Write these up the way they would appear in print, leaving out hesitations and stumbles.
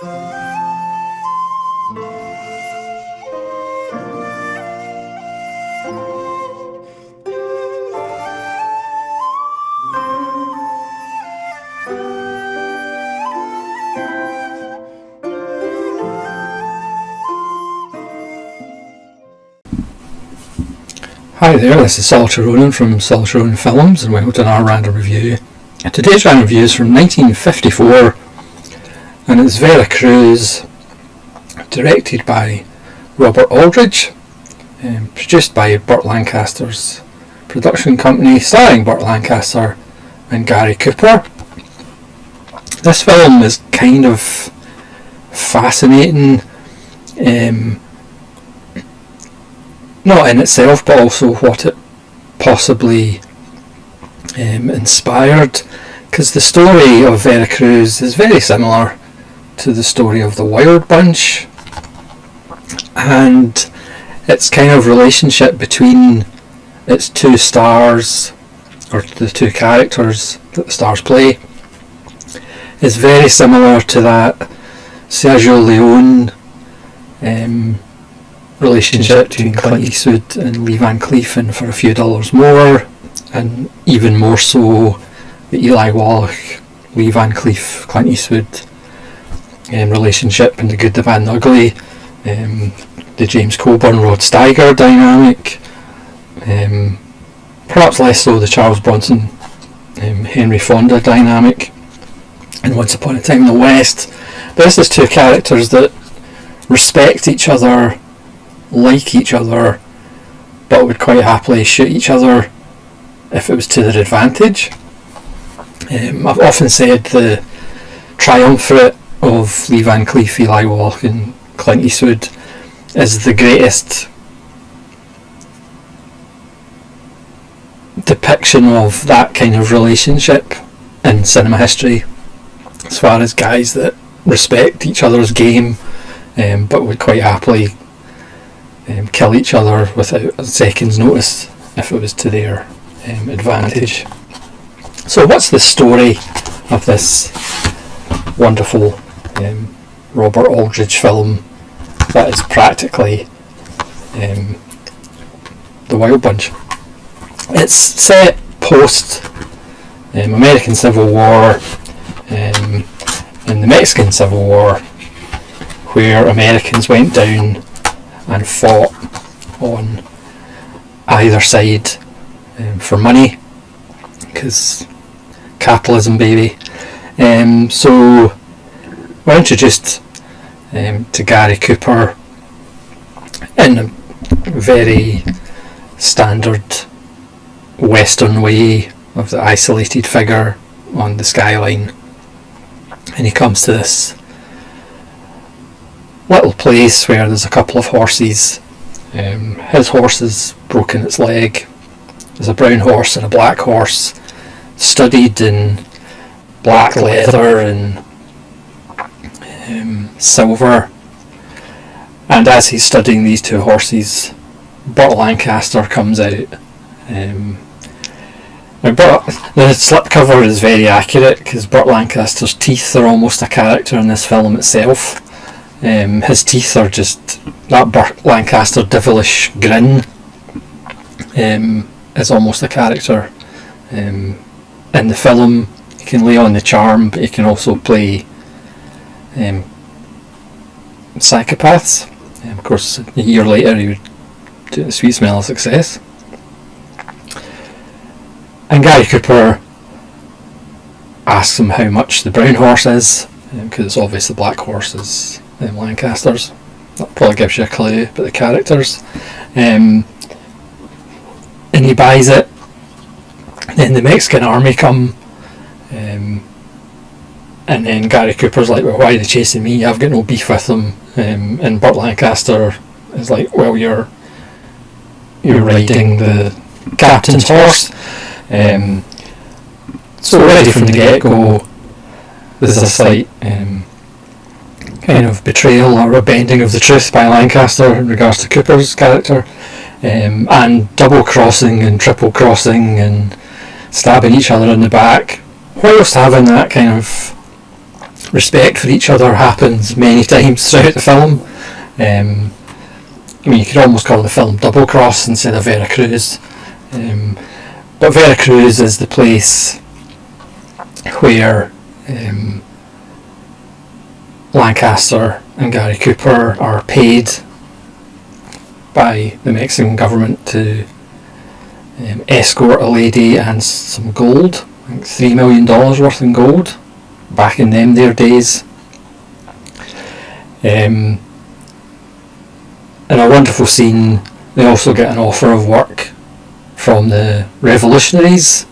Hi there, this is Solitary Ronin from Solitary Ronin Films, and welcome to our random review. Today's random review is from 1954, and it's Vera, Cruz, directed by Robert Aldrich, produced by Burt Lancaster's production company, starring Burt Lancaster and Gary Cooper. This film is kind of fascinating, not in itself, but also what it possibly inspired, because the story of Vera Cruz is very similar to the story of the Wild Bunch, and its kind of relationship between its two stars, or the two characters that the stars play, is very similar to that Sergio Leone relationship between Clint Eastwood and Lee Van Cleef in For a Few Dollars More, and even more so the Eli Wallach, Lee Van Cleef, Clint Eastwood relationship in The Good, the Bad and the Ugly, the James Coburn, Rod Steiger dynamic, perhaps less so the Charles Bronson, Henry Fonda dynamic in Once Upon a Time in the West. This is two characters that respect each other, like each other, but would quite happily shoot each other if it was to their advantage. I've often said the triumvirate of Lee Van Cleef, Eli Wallach and Clint Eastwood is the greatest depiction of that kind of relationship in cinema history, as far as guys that respect each other's game, but would quite happily kill each other without a second's notice if it was to their advantage. So what's the story of this wonderful Robert Aldrich film that is practically the Wild Bunch? It's set post American Civil War, in the Mexican Civil War, where Americans went down and fought on either side for money, because capitalism, baby. So we're introduced to Gary Cooper in a very standard Western way of the isolated figure on the skyline, and he comes to this little place where there's a couple of horses. His horse has broken its leg. There's a brown horse and a black horse, studded in black leather and silver. And as he's studying these two horses, Burt Lancaster comes out. But the slipcover is very accurate, because Burt Lancaster's teeth are almost a character in this film itself. His teeth are just that Burt Lancaster devilish grin is almost a character in the film. He can lay on the charm, but he can also play psychopaths. Of course, a year later he would do The Sweet Smell of Success. And Gary Cooper asks him how much the brown horse is, because it's obvious the black horse is Lancaster's. That probably gives you a clue about the characters. And he buys it. Then the Mexican army come, and then Gary Cooper's like, well, why are they chasing me? I've got no beef with them. And Burt Lancaster is like, well, you're riding the captain's horse. So already from the get-go, there's a slight kind of betrayal or a bending of the truth by Lancaster in regards to Cooper's character, and double crossing and triple crossing and stabbing each other in the back, whilst having that kind of respect for each other happens many times throughout the film. I mean, you could almost call the film Double Cross instead of Vera Cruz. But Vera Cruz is the place where Lancaster and Gary Cooper are paid by the Mexican government to escort a lady and some gold, I think $3 million worth in gold, back in them their days. In a wonderful scene, they also get an offer of work from the revolutionaries,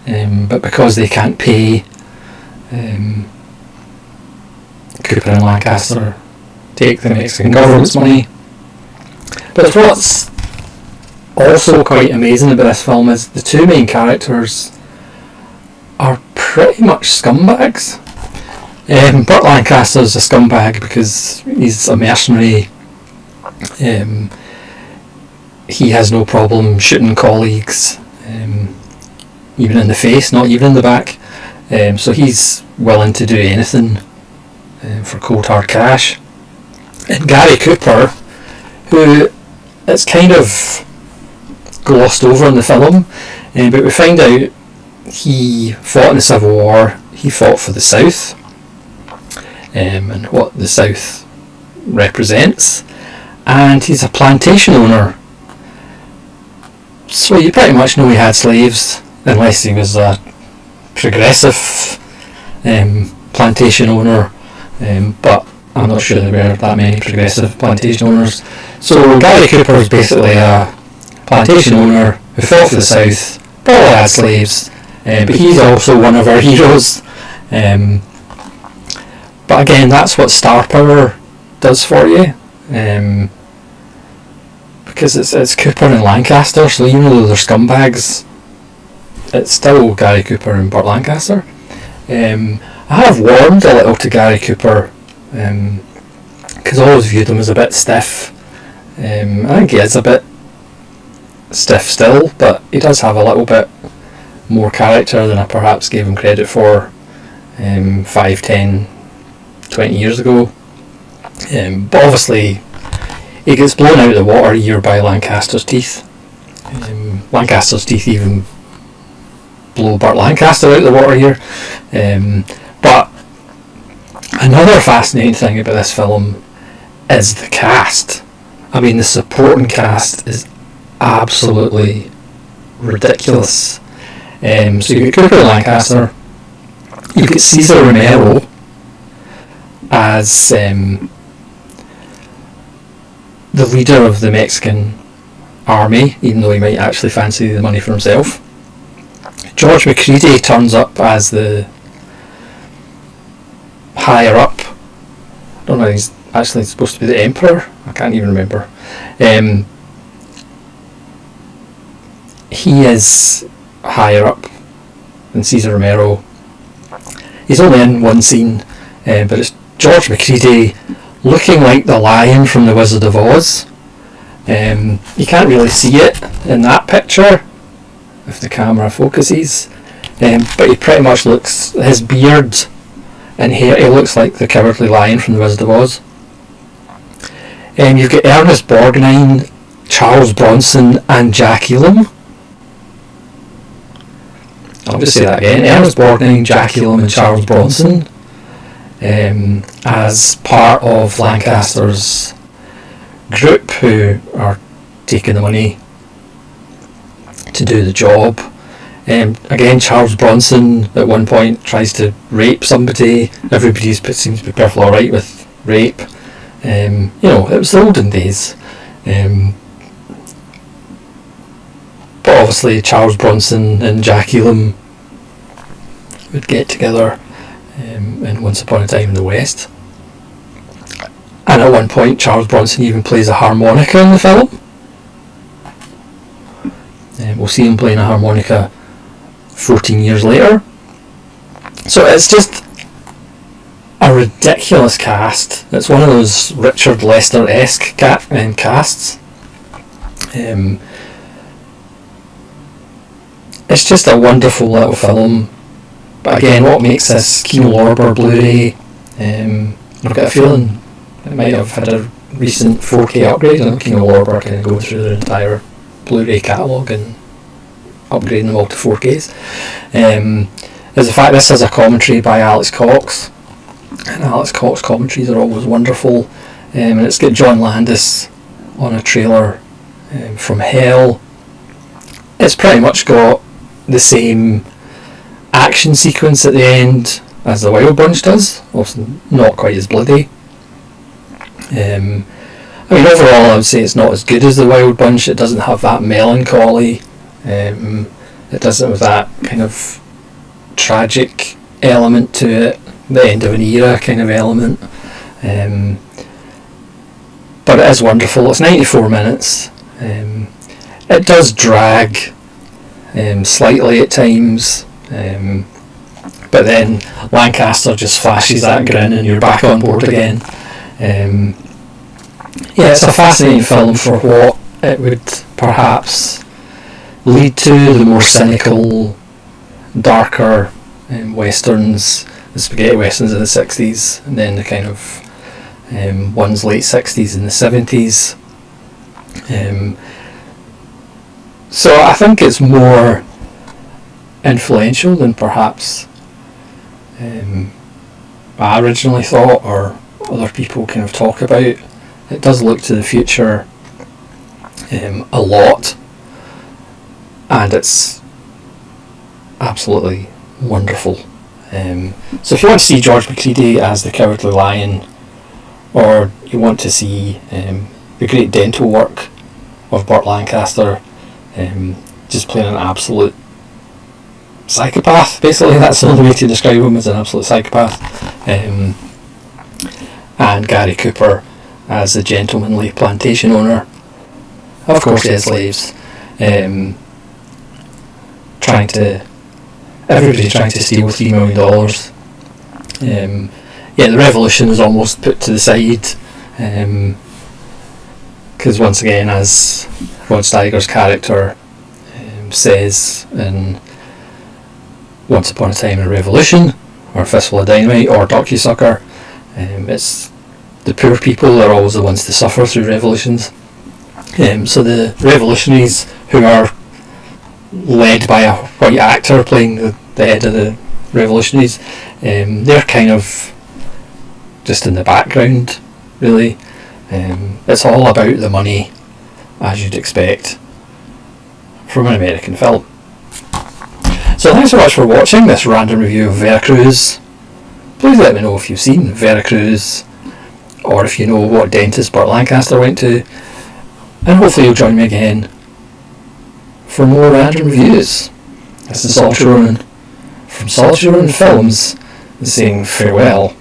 but because they can't pay, Cooper and Lancaster take the Mexican government's money. But what's also quite amazing about this film is the two main characters are pretty much scumbags. Burt Lancaster's a scumbag because he's a mercenary. He has no problem shooting colleagues, even in the face, not even in the back. So he's willing to do anything for cold hard cash. And Gary Cooper, who it's kind of glossed over in the film, but we find out he fought in the Civil War, he fought for the South, and what the South represents, and he's a plantation owner. So you pretty much know he had slaves, unless he was a progressive plantation owner, but I'm not sure there were that many progressive plantation owners. So Gary Cooper is basically a plantation owner who fought for the South, probably had slaves, but he's also one of our heroes. But again, that's what star power does for you, because it's Cooper and Lancaster, so even though they're scumbags, it's still Gary Cooper and Burt Lancaster. I have warmed a little to Gary Cooper, because I always viewed him as a bit stiff. I think he is a bit stiff still, but he does have a little bit more character than I perhaps gave him credit for 5, 10, 20 years ago. But obviously he gets blown out of the water here by Lancaster's teeth. Lancaster's teeth even blow Burt Lancaster out of the water here. But another fascinating thing about this film is the cast. I mean, the supporting cast is absolutely ridiculous. So you get Cooper and Lancaster, you get Cesar Romero as the leader of the Mexican army, even though he might actually fancy the money for himself. George McCready turns up as the higher up. I don't know, he's actually supposed to be the emperor. I can't even remember. He is higher up than Cesar Romero. He's only in one scene, but it's George McCready looking like the lion from The Wizard of Oz. You can't really see it in that picture if the camera focuses, but he pretty much looks, his beard and hair, he looks like the cowardly lion from The Wizard of Oz. You've got Ernest Borgnine, Charles Bronson and Jack Elam. I'll just say that again, Ernest Borgnine, Jack Elam and Charles Bronson as part of Lancaster's group who are taking the money to do the job. Again, Charles Bronson at one point tries to rape somebody. Everybody seems to be perfectly alright with rape. You know, it was the olden days. But obviously Charles Bronson and Jack Elam would get together in Once Upon a Time in the West. And at one point Charles Bronson even plays a harmonica in the film. We'll see him playing a harmonica 14 years later. So it's just a ridiculous cast. It's one of those Richard Lester-esque casts. It's just a wonderful little film. But again, what makes this Kino Lorber Blu-ray I've got a feeling it might have had a recent 4K upgrade. I'm looking at Warburg kind of going through their entire Blu-ray catalogue and upgrading them all to 4Ks. Is the fact this has a commentary by Alex Cox, and Alex Cox commentaries are always wonderful, and it's got John Landis on a trailer from Hell. It's pretty much got the same action sequence at the end as the Wild Bunch does, also not quite as bloody. I mean, overall I would say it's not as good as the Wild Bunch. It doesn't have that melancholy, it doesn't have that kind of tragic element to it, the end of an era kind of element, but it is wonderful. It's 94 minutes. It does drag slightly at times, but then Lancaster just flashes that grin and you're back on board again. Yeah, it's a fascinating film for what it would perhaps lead to, the more cynical, darker westerns, the spaghetti westerns in the 60s, and then the kind of ones late 60s and the 70s. So I think it's more influential than perhaps I originally thought, or other people kind of talk about. It does look to the future a lot, and it's absolutely wonderful. So if you want to see George McCready as the Cowardly Lion, or you want to see the great dental work of Burt Lancaster, just playing an absolute psychopath, basically that's the only way to describe him, as an absolute psychopath, and Gary Cooper as the gentlemanly plantation owner. Of course he has slaves, everybody's trying to steal $3 million. Yeah, the revolution is almost put to the side, because once again, as Rod Steiger's character says in Once Upon a Time in a Revolution, or Fistful of Dynamite, or Docusucker, it's the poor people are always the ones to suffer through revolutions. So the revolutionaries, who are led by a white actor playing the head of the revolutionaries, they're kind of just in the background, really. It's all about the money, as you'd expect from an American film. So thanks so much for watching this random review of Vera Cruz. Please let me know if you've seen Vera Cruz, or if you know what dentist Burt Lancaster went to, and hopefully you'll join me again for more random reviews. This is Solitary Ronan from Solitary Ronan Films saying farewell.